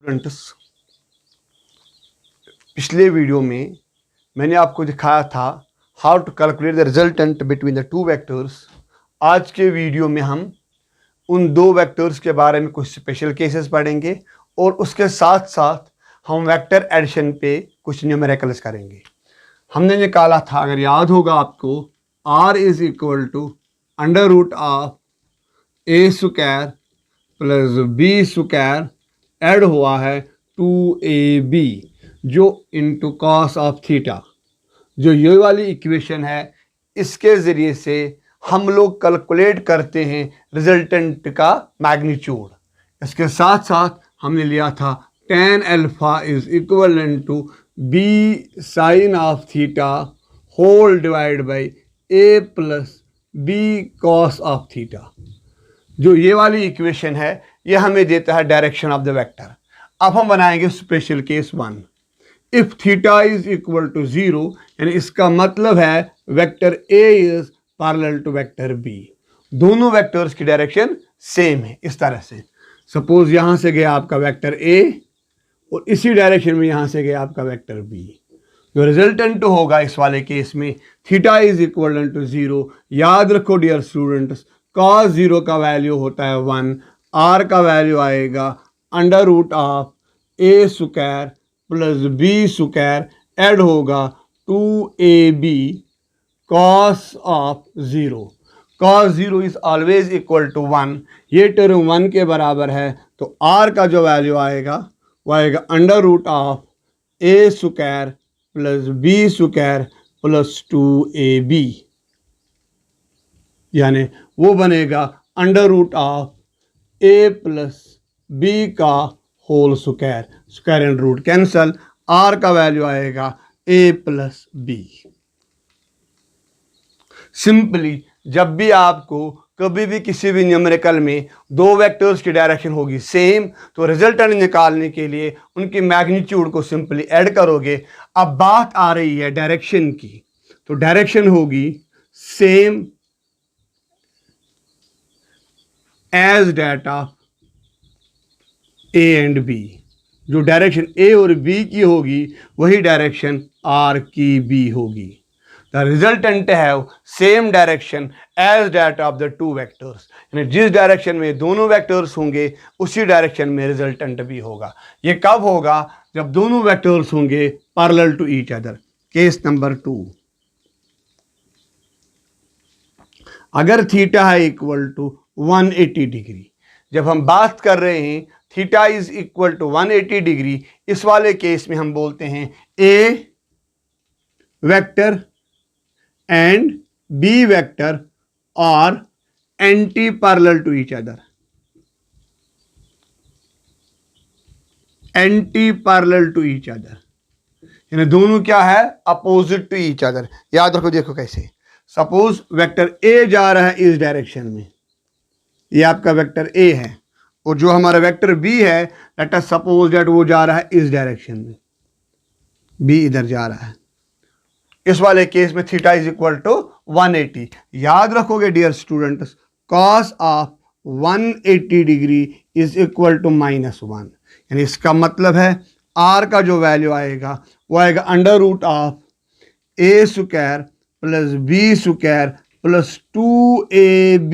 Students, पिछले video में मैंने आपको दिखाया था how to calculate the resultant between the two vectors. आज के वीडियो में हम उन दो वेक्टर्स के बारे में कुछ स्पेशल केसेस पढ़ेंगे और उसके साथ साथ हम वेक्टर एडिशन पे कुछ न्यूमेरिकल्स करेंगे। हमने निकाला था, अगर याद होगा आपको, r is equal to under root of a square plus b square add हुआ है 2ab जो इंटू कॉस ऑफ थीटा। जो ये वाली इक्वेशन है, इसके ज़रिए से हम लोग कैलकुलेट करते हैं रिजल्टेंट का मैग्नीट्यूड। इसके साथ साथ हमने लिया था tan alpha is equal to b sine of theta whole divide by a plus b cos of theta. जो ये वाली इक्वेशन है ये हमें देता है डायरेक्शन ऑफ द वेक्टर। अब हम बनाएंगे special case 1। If theta is equal to 0, यानी इसका मतलब है vector a is parallel to vector b. दोनों वेक्टर्स की डायरेक्शन सेम है। इस तरह से सपोज यहां से गया आपका वेक्टर ए और इसी डायरेक्शन में यहां से गया आपका वेक्टर बी। जो रिजल्टेंट होगा इस वाले केस में, थीटा इज इक्वल टू 0। याद रखो डियर स्टूडेंट्स, cos 0 का वैल्यू होता है 1, r का वैल्यू आएगा under root of a square plus b square add होगा 2ab cos of 0। cos 0 is always equal to 1। ये टर्म 1 के बराबर है, तो r का जो वैल्यू आएगा वो आएगा under root of a square plus b square plus 2ab, यानी वो बनेगा under root of a plus b का whole square. Square and root cancel, r का वैल्यू आएगा ए प्लस बी। सिंपली जब भी आपको कभी भी किसी भी न्यूमेरिकल में दो वेक्टर्स की डायरेक्शन होगी सेम, तो रिजल्टेंट निकालने के लिए उनकी मैग्नीट्यूड को सिंपली ऐड करोगे। अब बात आ रही है डायरेक्शन की, तो डायरेक्शन होगी same as that of a and b. जो डायरेक्शन ए और बी की होगी वही डायरेक्शन आर की बी होगी। द रिजल्टेंट है same direction as that of the two vectors, यानी जिस डायरेक्शन में दोनों वेक्टर्स होंगे उसी डायरेक्शन में रिजल्टेंट भी होगा। ये कब होगा? जब दोनों वेक्टर्स होंगे parallel to each other. Case number 2, अगर थीटा है इक्वल टू 180 डिग्री। जब हम बात कर रहे हैं theta is equal to 180 degree, इस वाले केस में हम बोलते हैं a vector and b vector और anti parallel to each other. Anti parallel to each other यानी दोनों क्या है? Opposite to each other. याद रखो, देखो कैसे। सपोज वेक्टर ए जा रहा है इस डायरेक्शन में, ये आपका वेक्टर ए है, और जो हमारा वेक्टर बी है, लेट अस सपोज दैट वो जा रहा है इस डायरेक्शन में, बी इधर जा रहा है। इस वाले केस में थीटा इज इक्वल टू 180। याद रखोगे dear students, cos of 180 degree is equal to -1, यानी इसका मतलब है आर का जो वैल्यू आएगा वो आएगा under root of a square plus b square plus 2ab।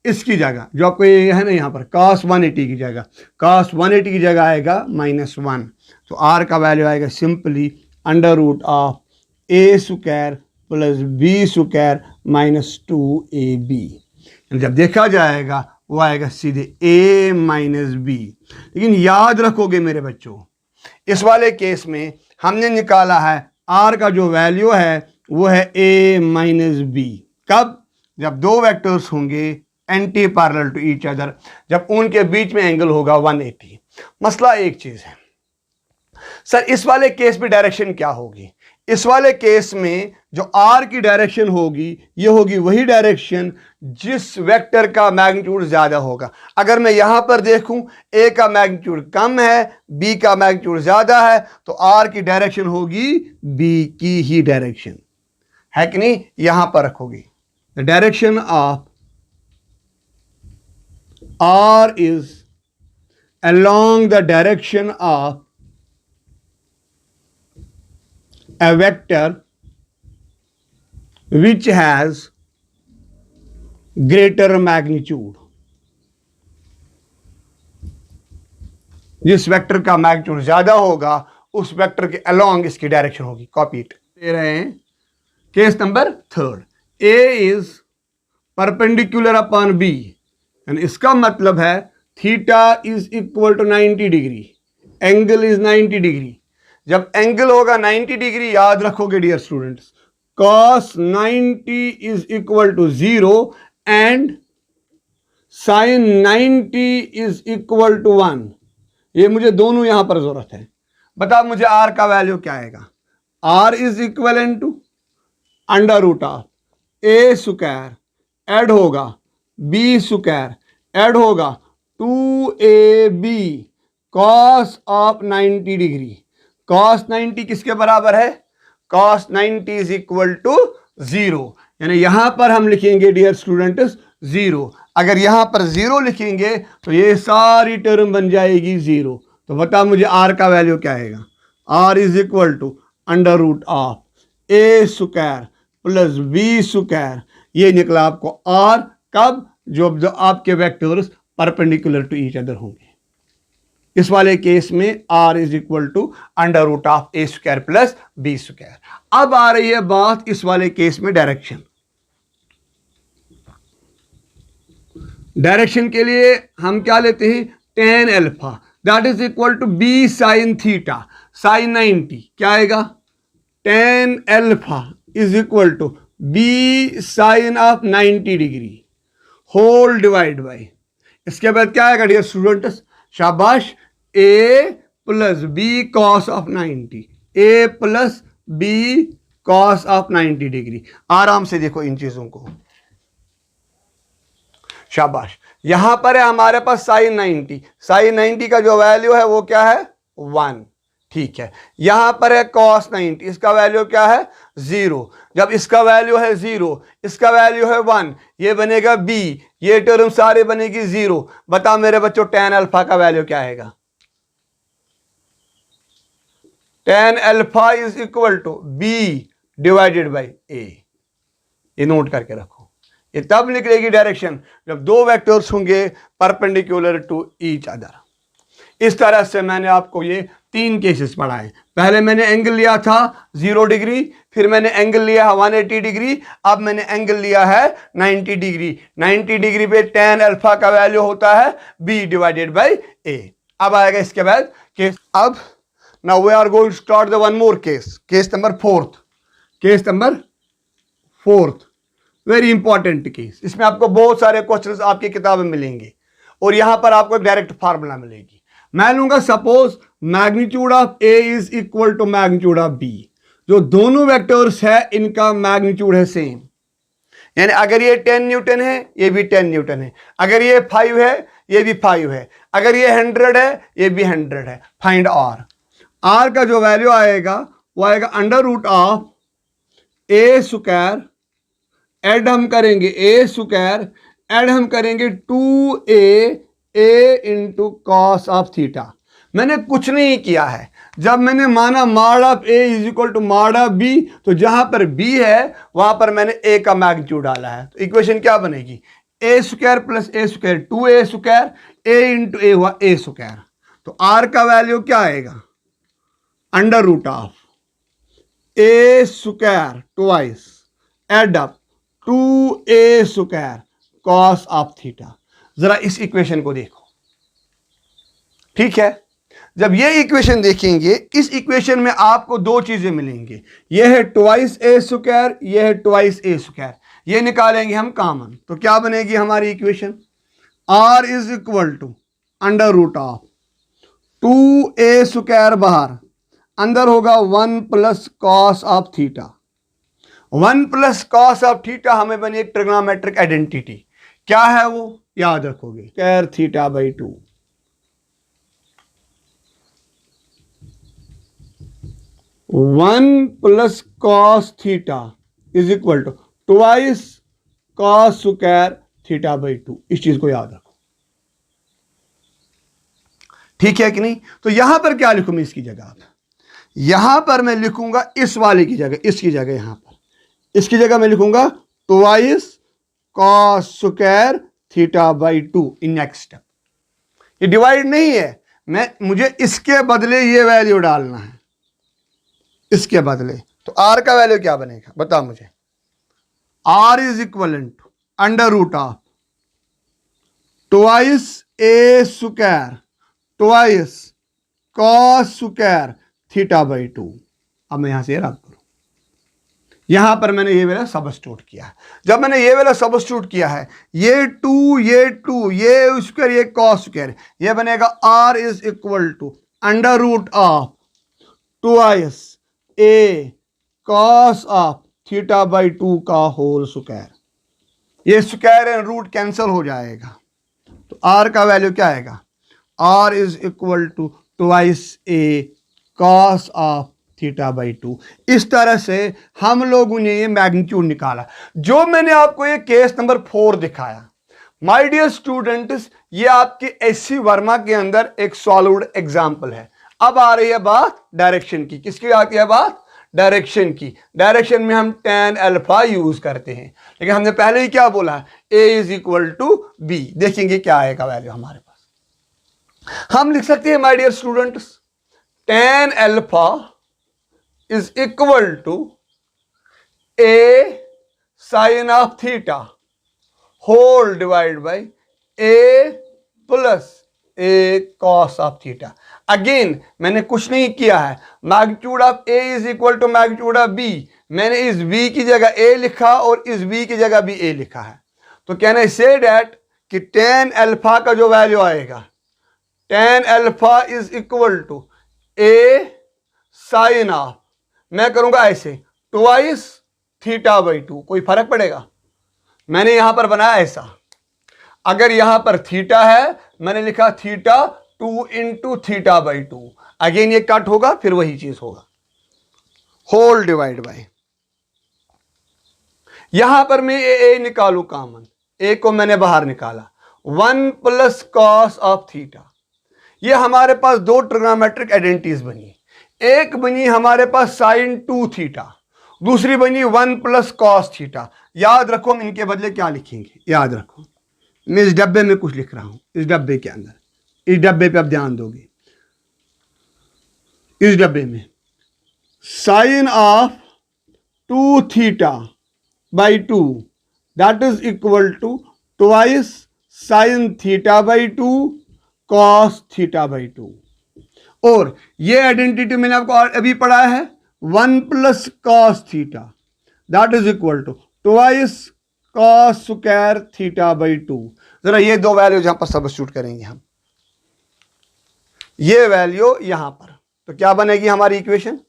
इसकी जगह जो आपको ये है ना, यहाँ पर cos 180 की जगह, cos 180 की जगह आएगा -1, तो r का वैल्यू आएगा simply under root of a square plus b square minus 2ab। जब देखा जाएगा वो आएगा सीधे a माइनस बी। लेकिन याद रखोगे मेरे बच्चों, इस वाले केस में हमने निकाला है r का जो वैल्यू है वो है a माइनस बी। कब? जब दो वेक्टर्स होंगे anti parallel to each other, जब उनके बीच में एंगल होगा 180। मसला एक चीज है सर, इस वाले केस में डायरेक्शन क्या होगी? इस वाले केस में जो आर की डायरेक्शन होगी ये होगी वही डायरेक्शन जिस वेक्टर का मैग्नीट्यूड ज्यादा होगा। अगर मैं यहां पर देखूं ए का मैग्नीट्यूड कम है, बी का मैग्नीट्यूड ज्यादा है, तो आर की डायरेक्शन होगी बी की ही डायरेक्शन है कि नहीं? यहां पर रखोगी the direction of R is along the direction of a vector which has greater magnitude. जिस वेक्टर का मैग्नीट्यूड ज्यादा होगा उस वेक्टर के अलोंग इसकी डायरेक्शन होगी. Copy it. दे रहे हैं case number 3. A is perpendicular upon b and इसका मतलब है theta is equal to 90 degree. Angle is 90 degree. जब एंगल होगा 90 डिग्री याद रखोगे dear students, cos 90 is equal to 0 and sin 90 is equal to 1. ये मुझे दोनों यहां पर जरूरत है. बता मुझे r का वैल्यू क्या आएगा. r is equal to under root of a square add होगा बी स्क्वायर ऐड होगा 2ab cos of 90 degree. cos 90 किसके बराबर है. cos 90 is equal to 0. यानी यहां पर हम लिखेंगे डियर स्टूडेंट्स 0. अगर यहां पर 0 लिखेंगे तो ये सारी टर्म बन जाएगी 0. तो बता मुझे r का वैल्यू क्या आएगा. r is equal to under root of a square plus b square. ये निकला आपको r. कब. जो आपके vectors perpendicular to each other होंगे. इस वाले केस में r is equal to under root of a square plus b square. अब आ रही है बात इस वाले केस में डायरेक्शन. डायरेक्शन के लिए हम क्या लेते हैं tan alpha that is equal to b sine theta. Sine 90 क्या आएगा. tan alpha is equal to b sine of 90 degree whole divide by. इसके बाद क्या आएगा डियर स्टूडेंट्स. शाबाश. a plus b cos of 90. a plus b cos of 90 degree. आराम से देखो इन चीजों को. शाबाश. यहां पर है हमारे पास साइन 90. साइन 90 का जो वैल्यू है वो क्या है 1. ठीक है. यहां पर है cos 90. इसका वैल्यू क्या है 0. जब इसका वैल्यू है 0 इसका वैल्यू है 1 ये बनेगा b. ये टर्म सारे बनेगी 0. बता मेरे बच्चों tan अल्फा का वैल्यू क्या आएगा. tan alpha is equal to b divided by a. ये नोट करके रखो. ये तब निकलेगी डायरेक्शन जब दो वेक्टर्स होंगे परपेंडिकुलर टू ईच अदर. इस तरह से मैंने आपको ये 3 केसेस पढ़ाए. पहले मैंने एंगल लिया था 0 डिग्री, फिर मैंने एंगल लिया है 180 डिग्री, अब मैंने एंगल लिया है 90 डिग्री. 90 डिग्री पे tan अल्फा का वैल्यू होता है b डिवाइडेड बाई a. अब आएगा इसके बाद केस. अब now we are going to start the one more case. Case number 4. Case number 4 very important case. इसमें आपको बहुत सारे क्वेश्चंस आपकी किताब में मिलेंगे और यहां पर आपको एक डायरेक्ट फार्मूला मिलेगी. मैं लूंगा suppose magnitude of a is equal to magnitude of b. जो दोनों वेक्टर्स है इनका मैग्नीट्यूड है सेम. यानी अगर ये 10 न्यूटन है ये भी 10 न्यूटन है. अगर ये 5 है ये भी 5 है. अगर ये 100 है ये भी 100 है. Find are. आर का जो वैल्यू आएगा वो आएगा under root of a square add हम करेंगे ए स्क्वायर ऐड हम करेंगे 2a into cos of theta. मैंने कुछ नहीं किया है. जब मैंने माना mod of a is equal to mod of b तो जहां पर b है वहां पर मैंने a का मैग्नीट्यूड डाला है. तो इक्वेशन क्या बनेगी a square plus a square 2a square a into a हुआ a स्क्वायर. तो r का वैल्यू क्या आएगा under root of a square twice add up 2a square cos of theta. जरा इस इक्वेशन को देखो. ठीक है. जब ये इक्वेशन देखेंगे इस इक्वेशन में आपको दो चीजें मिलेंगी. ये है ट्वाइस a स्क्वायर, ये है ट्वाइस a स्क्वायर. ये निकालेंगे हम कॉमन तो क्या बनेगी हमारी equation. r is equal to under root of 2a square बाहर अंदर होगा 1 plus cos of theta. 1 plus cos of theta हमें बनी एक ट्रिग्नोमेट्रिक आइडेंटिटी. क्या है वो याद रखोगे square theta by 2. 1 plus cos theta is equal to twice cos square theta by 2. इस चीज को याद रखो. ठीक है कि नहीं? तो यहां पर क्या लिखूं मैं इसकी जगह? यहां पर मैं लिखूंगा इस वाले की जगह, इसकी जगह, यहां पर इसकी जगह मैं लिखूंगा twice cos square theta by 2 in next step. ये डिवाइड नहीं है, मुझे इसके बदले ये वैल्यू डालना है, इसके बदले। तो आर का वैल्यू क्या बनेगा बताओ मुझे? R is equivalent to under root of twice a square twice cos square theta by 2। अब मैं यहां से रख करूं, यहां पर मैंने ये वाला सबस्टिट्यूट किया। जब मैंने ये वाला सबस्टिट्यूट किया है, ये 2 ये स्क्वायर ये कॉस स्क्वायर, ये बनेगा r is equal to under root of twice a cos of theta by 2 का होल स्क्वायर। ये स्क्वायर एंड रूट कैंसिल हो जाएगा, तो आर का वैल्यू क्या आएगा? R is equal to twice a cos of theta by 2। इस तरह से हम लोगों ने ये मैग्नीट्यूड निकाला। जो मैंने आपको ये केस नंबर 4 दिखाया, माय डियर स्टूडेंट्स, ये आपके एससी वर्मा के अंदर एक सॉल्व्ड एग्जाम्पल है। अब आ रही है बात डायरेक्शन की। किसकी आती है बात? डायरेक्शन की। डायरेक्शन में हम tan अल्फा यूज करते हैं, लेकिन हमने पहले ही क्या बोला? a is equal to b. देखेंगे क्या आएगा वैल्यू हमारे पास। हम लिख सकते हैं my dear students, tan alpha is equal to a sine of theta whole divide by a plus a cos of theta. Again मैंने कुछ नहीं किया है, magnitude of a is equal to magnitude of b। मैंने इस b की जगह a लिखा और इस b की जगह भी a लिखा है। तो कैन आई से दैट कि tan अल्फा का जो वैल्यू आएगा, tan alpha is equal to a sine of, मैं करूंगा ऐसे, ट्वाइस थीटा बाई 2। कोई फर्क पड़ेगा? मैंने यहां पर बनाया ऐसा। अगर यहां पर थीटा है, मैंने लिखा theta 2 into theta by 2। Again ये कट होगा, फिर वही चीज होगा, होल डिवाइड बाई। यहां पर मैं ए निकालू कॉमन, ए को मैंने बाहर निकाला, 1 प्लस कॉस ऑफ थीटा। ये हमारे पास दो ट्रिग्नोमेट्रिक आइडेंटिटीज बनी। एक बनी हमारे पास साइन 2 थीटा, दूसरी बनी 1 प्लस कॉस थीटा। याद रखो हम इनके बदले क्या लिखेंगे, याद रखो। मैं इस डब्बे में कुछ लिख रहा हूं, इस डब्बे के अंदर, इस डब्बे पे आप ध्यान दोगे। इस डब्बे में sine of 2 theta by 2 that is equal to twice sine theta by 2 cos theta by 2। और ये आइडेंटिटी मैंने आपको अभी पढ़ा है, 1 plus cos theta that is equal to twice cos square theta by 2। जरा ये दो वैल्यू यहां पर सब्स्टिट्यूट करेंगे हम, ये वैल्यू यहां पर, तो क्या बनेगी हमारी इक्वेशन?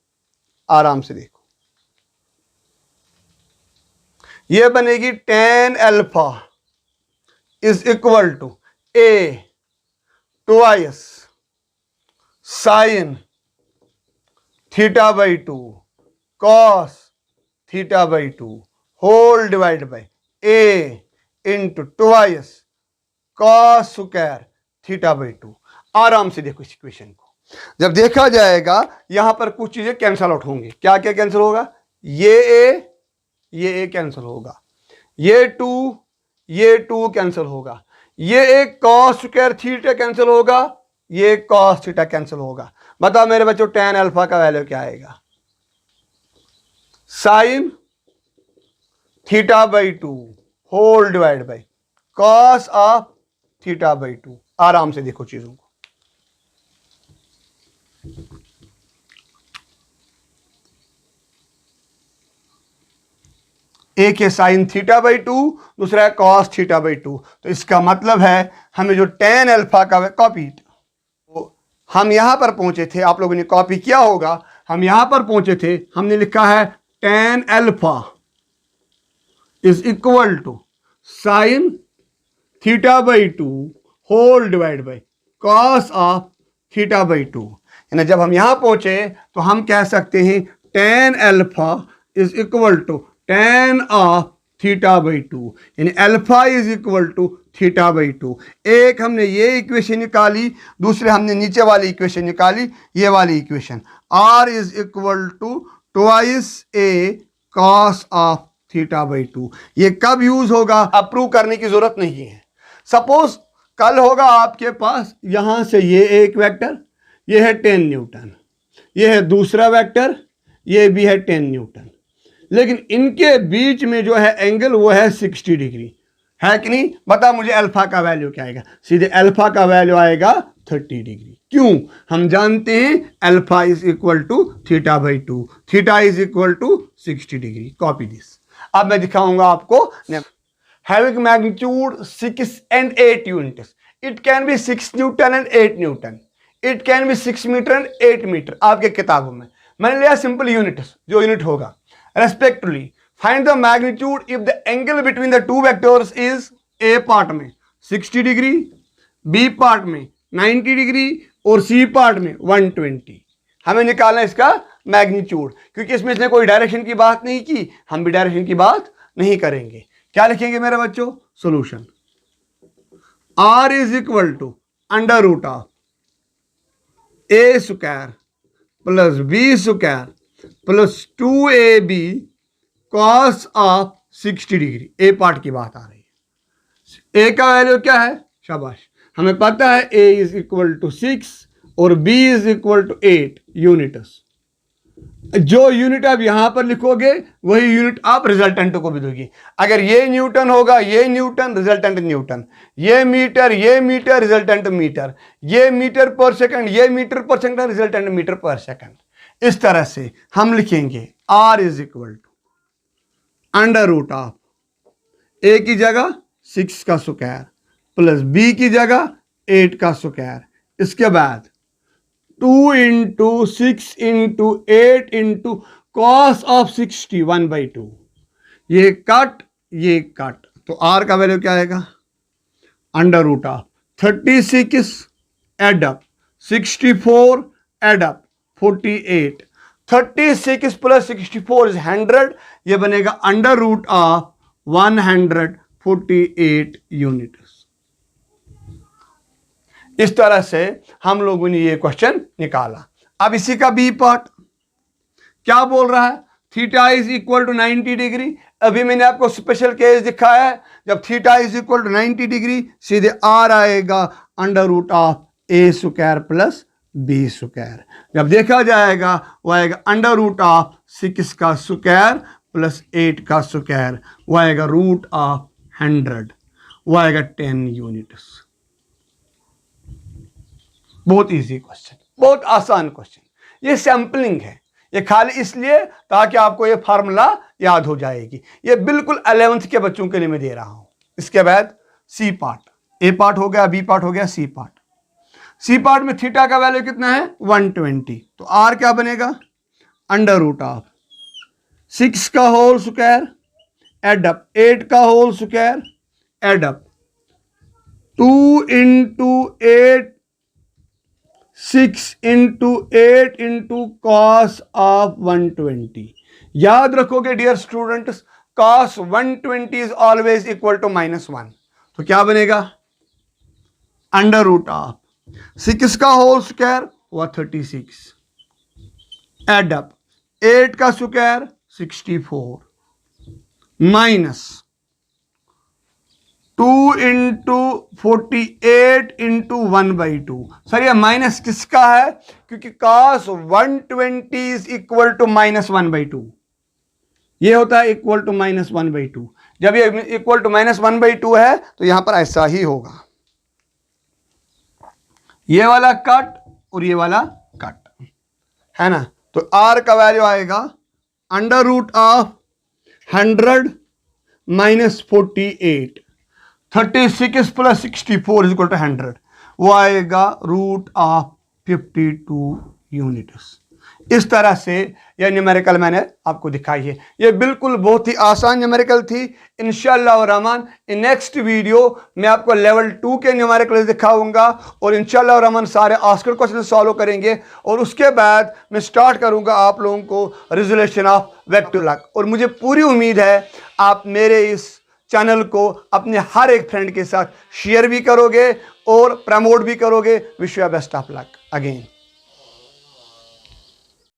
आराम से देखो, ये बनेगी tan alpha is equal to a twice sine theta by 2 cos theta by 2 whole divide by a into twice cos square theta by 2। आराम से देखो इस इक्वेशन को। जब देखा जाएगा यहां पर कुछ चीजें कैंसल आउट होंगी। क्या क्या कैंसिल होगा? ये a कैंसिल होगा, ये 2 कैंसिल होगा, ये एक कॉस स्क्वायर थीटा कैंसिल होगा, ये कॉस थीटा कैंसिल होगा। बताओ मेरे बच्चों tan अल्फा का वैल्यू क्या आएगा? Sine theta by 2 whole divide by cos of theta by 2। आराम से देखो चीजों को। एक है साइन थीटा बाई 2, दूसरा है कॉस थीटा बाई 2। तो इसका मतलब है हमें जो tan अल्फा का कॉपी, तो हम यहां पर पहुंचे थे, आप लोगों ने कॉपी किया होगा, हम यहां पर पहुंचे थे, हमने लिखा है tan alpha is equal to sine theta by 2 whole divide by cos of theta by 2। यानी जब हम यहां पहुंचे तो हम कह सकते हैं tan alpha is equal to tan of theta by 2, यानी alpha is equal to theta by two. एक हमने ये इक्वेशन निकाली, दूसरे हमने नीचे वाली इक्वेशन निकाली, ये वाली equation. R is equal to twice a cos of theta by two. ये कब यूज होगा? अब प्रूव करने की जरूरत नहीं है। सपोज कल होगा आपके पास यहां से ये एक वेक्टर, ये है 10 न्यूटन, ये है दूसरा वेक्टर, ये भी है 10 न्यूटन, लेकिन इनके बीच में जो है एंगल वो है 60 डिग्री, है कि नहीं? बता मुझे अल्फा का वैल्यू क्या आएगा? सीधे अल्फा का वैल्यू आएगा 30 डिग्री। क्यों? हम जानते हैं alpha is equal to theta by two, theta is equal to 60 degree. Copy this. अब मैं दिखाऊंगा आपको। Having magnitude 6 and 8 units, it can be 6 Newton and 8 Newton. It can be 6 meter and 8 meter. आपके किताबों में मैंने लिया सिंपल यूनिट्स, जो यूनिट होगा। Respectively find the magnitude if the angle between the two vectors is a part में 60 degree, B part में 90 degree और सी पार्ट में 120। हमें निकालना इसका मैग्नीट्यूड, क्योंकि इसमें इसने कोई डायरेक्शन की बात नहीं की, हम भी डायरेक्शन की बात नहीं करेंगे। क्या लिखेंगे मेरे बच्चों? Solution. R is equal to under root of a square plus b square plus 2ab cos of 60 degree. A part की बात आ रही है। ए का वैल्यू क्या है? शाबाश, हमें पता है a इज इक्वल टू 6 और b is equal to 8 units. जो यूनिट आप यहां पर लिखोगे वही यूनिट आप रिजल्टेंट को भी दोगे। अगर ये न्यूटन होगा, ये न्यूटन, रिजल्टेंट न्यूटन, ये मीटर, रिजल्टेंट मीटर, ये मीटर पर सेकंड, ये मीटर पर सेकंड, रिजल्टेंट मीटर पर सेकंड। इस तरह से हम लिखेंगे R is equal to under root of a की जगह 6 का स्क्वायर प्लस बी की जगह 8 का स्क्वायर, इसके बाद 2 into 6 into 8 into cos of 60 1/2। ये कट, ये कट, तो आर का वैल्यू क्या आएगा? Under root of 36 add up 64 add up 48। 36 plus 64 is 100, ये बनेगा अंडर रूट ऑफ 148 यूनिट्स। इस तरह से हम लोगों ने ये क्वेश्चन निकाला। अब इसी का बी पार्ट क्या बोल रहा है? Theta is equal to 90 degree. अभी मैंने आपको स्पेशल केस दिखाया है, जब theta is equal to 90 degree सीधे आर आएगा under root of a square plus b square. जब देखा जाएगा वो आएगा अंडर रूट ऑफ 6 का स्क्वायर प्लस 8 का स्क्वायर, वो आएगा रूट ऑफ 100, वो आएगा 10 यूनिट्स। बहुत इजी क्वेश्चन, बहुत आसान क्वेश्चन। ये सैंपलिंग है, ये खाली इसलिए ताकि आपको ये फार्मूला याद हो जाएगी। ये बिल्कुल 11th के बच्चों के लिए मैं दे रहा हूं। इसके बाद सी पार्ट, ए पार्ट हो गया, बी पार्ट हो गया, सी पार्ट। सी पार्ट में थीटा का वैल्यू कितना है? 120। तो आर क्या बनेगा? अंडर रूट ऑफ 6 का होल स्क्वायर एड अप 8 का whole square add up 2 into 8 6 into 8 into cos of 120। याद रखोगे dear students, cos 120 is always equal to -1। तो क्या बनेगा? अंडर रूट ऑफ 6 का होल स्क्वायर हुआ 36 एड अप 8 का square 64 minus 2 into 48 into 1/2। Sir ये माइनस किसका है? क्योंकि cos 120 इज इक्वल टू -1/2। ये होता है इक्वल टू -1/2। जब ये इक्वल टू -1/2 है तो यहां पर ऐसा ही होगा, ये वाला कट और ये वाला कट, है ना। तो r का वैल्यू आएगा under root of 100 minus 48, 36 plus 64 is equal to 100, वो आएगा रूट ऑफ 52 यूनिट्स। इस तरह से यह न्यूमेरिकल मैंने आपको दिखाई है। ये बिल्कुल बहुत ही आसान न्यूमेरिकल थी। इंशाअल्लाह रहमान इन नेक्स्ट वीडियो मैं आपको लेवल 2 के न्यूमेरिकल दिखाऊंगा और इंशाअल्लाह रहमान सारे आस्कर क्वेश्चन सॉल्व करेंगे और उसके बाद मैं स्टार्ट करूंगा आप लोगों को रिजोल्यूशन ऑफ वेक्टर लॉक। और मुझे पूरी उम्मीद है आप मेरे इस चैनल को अपने हर एक फ्रेंड के साथ शेयर भी करोगे और प्रमोट भी करोगे। Wish you best of luck again.